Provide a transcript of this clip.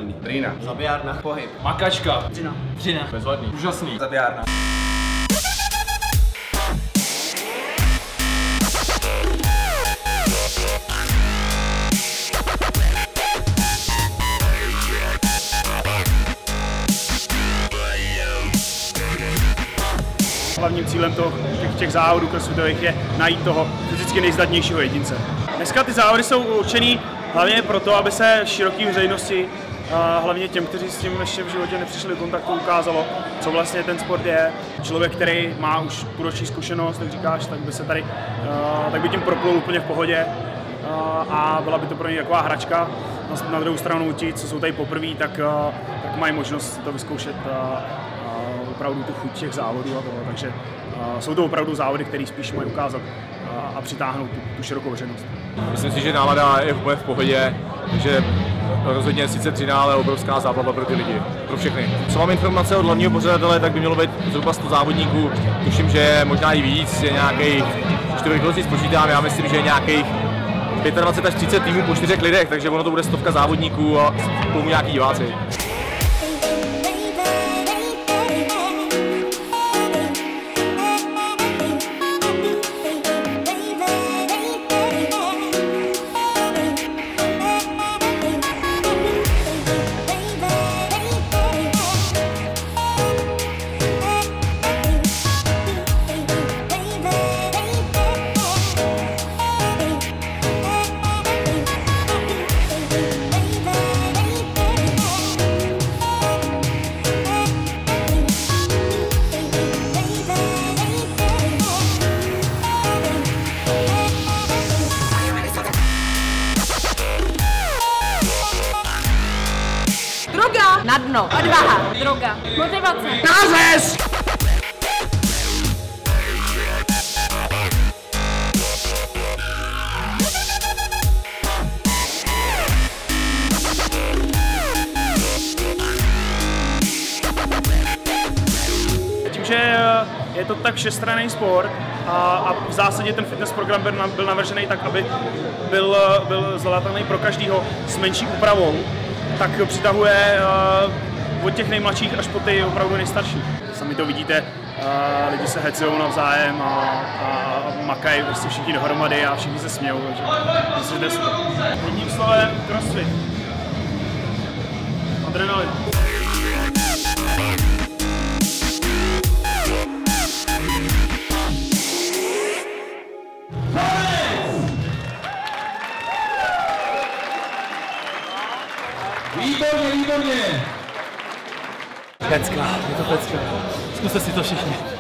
Bezvadný. Drína. Zabijárna. Pohyb. Makačka. Dřina. Bezvadný. Úžasný. Zabijárna. Hlavním cílem těch závodů crossfitových je najít toho fyzicky nejzdatnějšího jedince. Dneska ty závody jsou určený hlavně proto, aby se široké veřejnosti, hlavně těm, kteří s tím ještě v životě nepřišli do kontaktu, ukázalo, co vlastně ten sport je. Člověk, který má už půlroční zkušenost, jak říkáš, tak by se tady, tak by tím proplul úplně v pohodě a byla by to pro ně taková hračka. Na druhou stranu ti, co jsou tady poprvé, tak mají možnost to vyzkoušet opravdu tu chuť těch závodů a toho, takže jsou to opravdu závody, které spíš mají ukázat a přitáhnout tu širokou veřejnost. Myslím si, že nálada je úplně v pohodě, že rozhodně sice Dřina, ale obrovská zábava pro ty lidi, pro všechny. Co mám informace od hlavního pořadatele, tak by mělo být zhruba 100 závodníků, tuším, že je možná i víc, je nějakých, když to rychlosti spočítám, já myslím, že je nějakých 25 až 30 týmů po 4 lidech, takže ono to bude 100 závodníků a k tomu nějaký diváci. Droga! Na dno. Odvaha. Droga. Motivace. Nářez! Tím, že je to tak všestranný sport a v zásadě ten fitness program byl navržený tak, aby byl zvládatelný pro každého s menší úpravou, tak přitahuje od těch nejmladších až po ty opravdu nejstarší. Sami to vidíte, lidi se hecujou navzájem a makají prostě všichni dohromady a všichni se smějou, takže myslím, že super. Jedním slovem crossfit. Adrenalin. Výborně, výborně! Pecka, je to pecka. Zkuste si to všichni.